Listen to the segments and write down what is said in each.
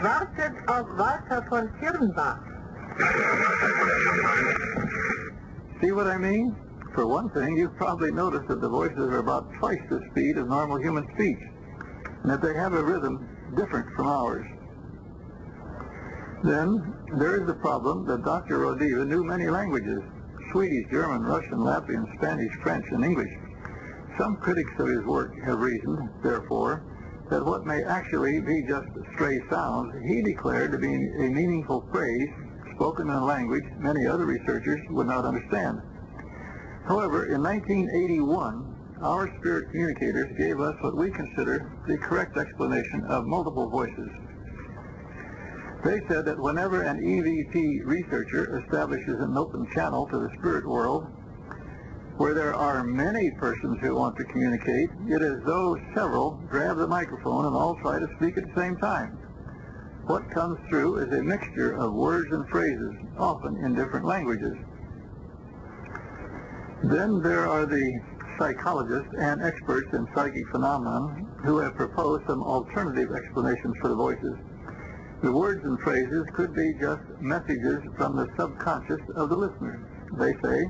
Wartet auf Walter von Kirnbach. See what I mean? For one thing, you've probably noticed that the voices are about twice the speed of normal human speech, and that they have a rhythm different from ours. Then, there is the problem that Dr. Rodiva knew many languages: Swedish, German, Russian, Latvian, Spanish, French, and English. Some critics of his work have reasoned, therefore, that what may actually be just stray sounds, he declared to be a meaningful phrase spoken in a language many other researchers would not understand. However, in 1981, our spirit communicators gave us what we consider the correct explanation of multiple voices. They said that whenever an EVP researcher establishes an open channel to the spirit world, where there are many persons who want to communicate, it is though several grab the microphone and all try to speak at the same time. What comes through is a mixture of words and phrases, often in different languages. Then there are the psychologists and experts in psychic phenomenon who have proposed some alternative explanations for the voices. The words and phrases could be just messages from the subconscious of the listener, they say,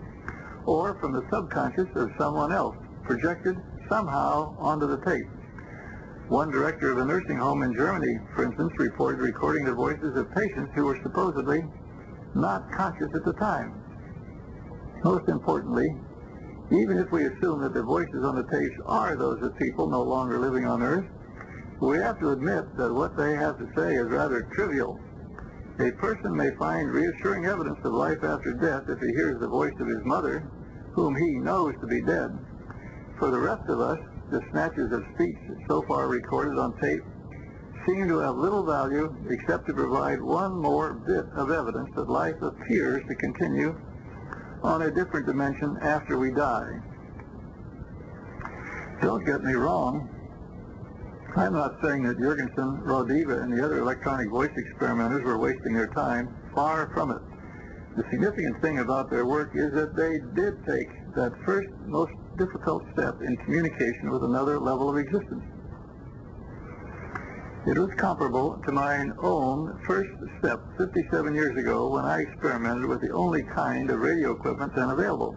or from the subconscious of someone else, projected somehow onto the tape. One director of a nursing home in Germany, for instance, reported recording the voices of patients who were supposedly not conscious at the time. Most importantly, even if we assume that the voices on the tapes are those of people no longer living on Earth, we have to admit that what they have to say is rather trivial. A person may find reassuring evidence of life after death if he hears the voice of his mother, whom he knows to be dead. For the rest of us, the snatches of speech so far recorded on tape seem to have little value except to provide one more bit of evidence that life appears to continue on a different dimension after we die. Don't get me wrong. I'm not saying that Jurgensen, Rodiva, and the other electronic voice experimenters were wasting their time. Far from it. The significant thing about their work is that they did take that first, most difficult step in communication with another level of existence. It was comparable to my own first step 57 years ago when I experimented with the only kind of radio equipment then available,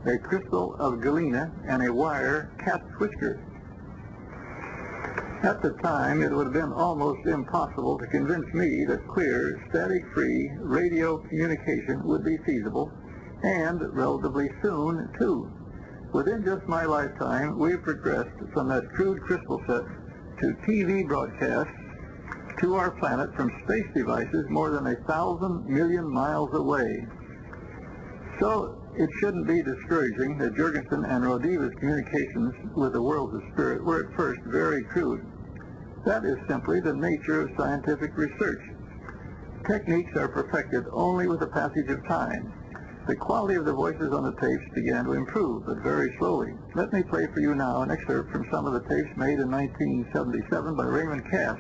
a crystal of galena and a wire cat whisker. At the time, it would have been almost impossible to convince me that clear, static-free radio communication would be feasible, and relatively soon, too. Within just my lifetime, we've progressed from that crude crystal set to TV broadcasts to our planet from space devices more than 1,000 million miles away. So it shouldn't be discouraging that Jurgensen and Rodiva's communications with the worlds of spirit were at first very crude. That is simply the nature of scientific research. Techniques are perfected only with the passage of time. The quality of the voices on the tapes began to improve, but very slowly. Let me play for you now an excerpt from some of the tapes made in 1977 by Raymond Cass,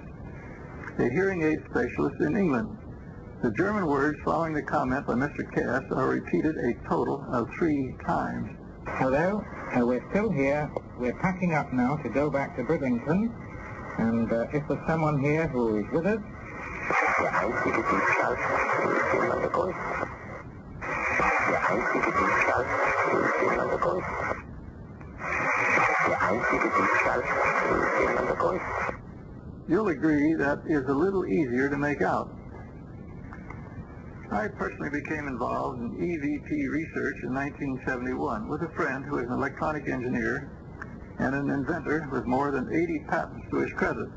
a hearing aid specialist in England. The German words following the comment by Mr. Cass are repeated a total of 3 times. Hello, we're still here. We're packing up now to go back to Bridlington. And if there's someone here who is with us... You'll agree that is a little easier to make out. I personally became involved in EVP research in 1971 with a friend who is an electronic engineer and an inventor with more than 80 patents to his credit.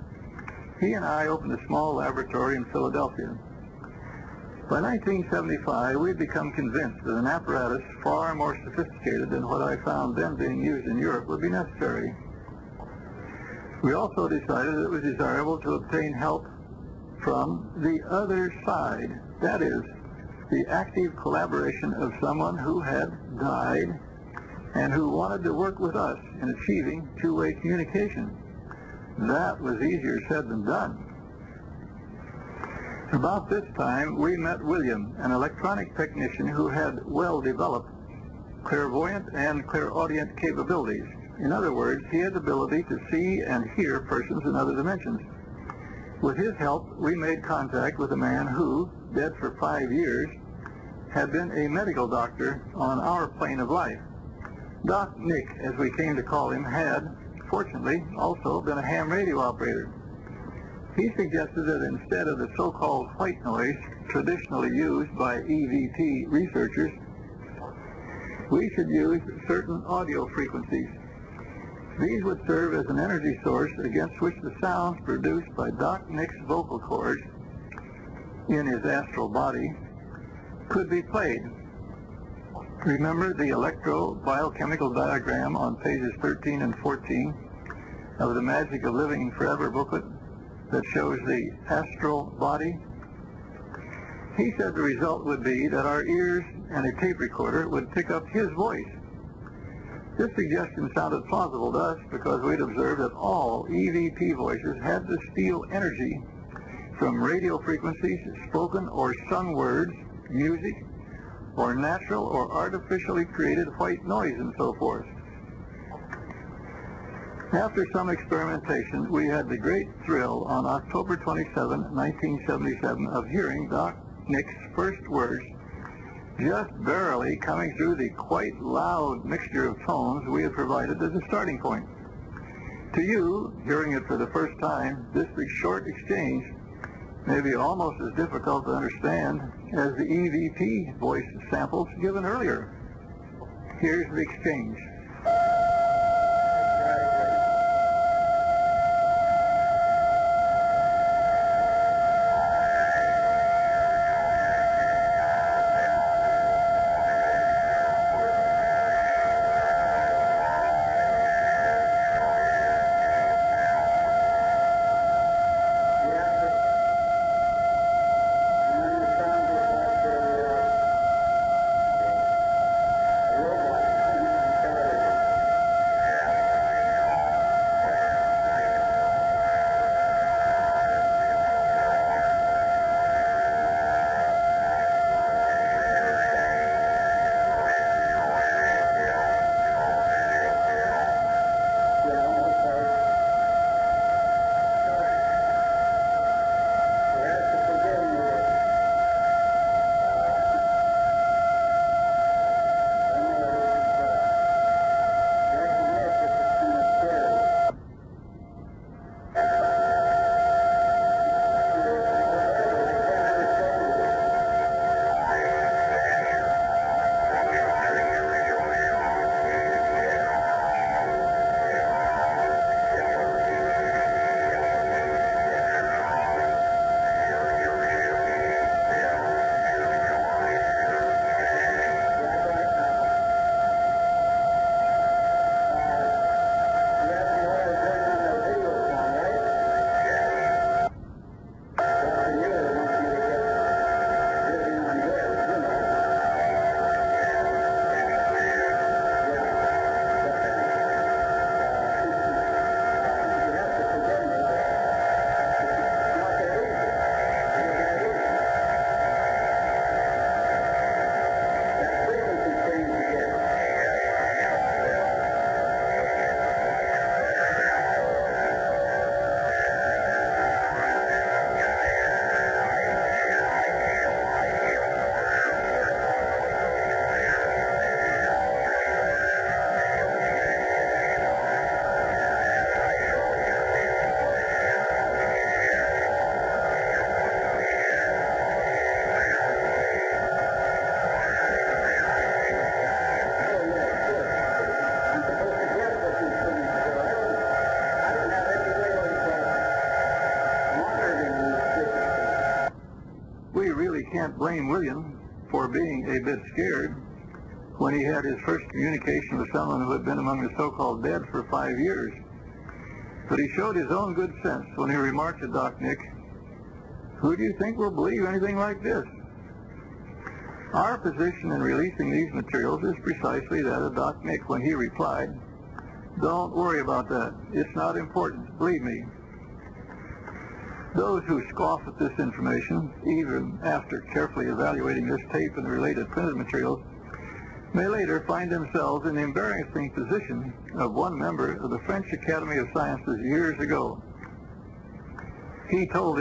He and I opened a small laboratory in Philadelphia. By 1975, we had become convinced that an apparatus far more sophisticated than what I found then being used in Europe would be necessary. We also decided that it was desirable to obtain help from the other side, that is, the active collaboration of someone who had died and who wanted to work with us in achieving two-way communication. That was easier said than done. About this time, we met William, an electronic technician who had well-developed clairvoyant and clairaudient capabilities. In other words, he had the ability to see and hear persons in other dimensions. With his help, we made contact with a man who, dead for 5 years, had been a medical doctor on our plane of life. Doc Nick, as we came to call him, had, fortunately, also been a ham radio operator. He suggested that instead of the so-called white noise traditionally used by EVP researchers, we should use certain audio frequencies. These would serve as an energy source against which the sounds produced by Doc Nick's vocal cords in his astral body could be played. Remember the electro-biochemical diagram on pages 13 and 14 of the Magic of Living Forever booklet that shows the astral body? He said the result would be that our ears and a tape recorder would pick up his voice. This suggestion sounded plausible to us because we'd observed that all EVP voices had to steal energy from radio frequencies, spoken or sung words, music, or natural or artificially created white noise and so forth. After some experimentation, we had the great thrill on October 27, 1977, of hearing Doc Nick's first words just barely coming through the quite loud mixture of tones we had provided as a starting point. To you, hearing it for the first time, this short exchange may be almost as difficult to understand as the EVP voice samples given earlier. Here's the exchange. Can't blame William for being a bit scared when he had his first communication with someone who had been among the so-called dead for 5 years. But he showed his own good sense when he remarked to Doc Nick, "Who do you think will believe anything like this?" Our position in releasing these materials is precisely that of Doc Nick when he replied, "Don't worry about that. It's not important. Believe me." Those who scoff at this information, even after carefully evaluating this tape and the related printed materials, may later find themselves in the embarrassing position of one member of the French Academy of Sciences years ago. He told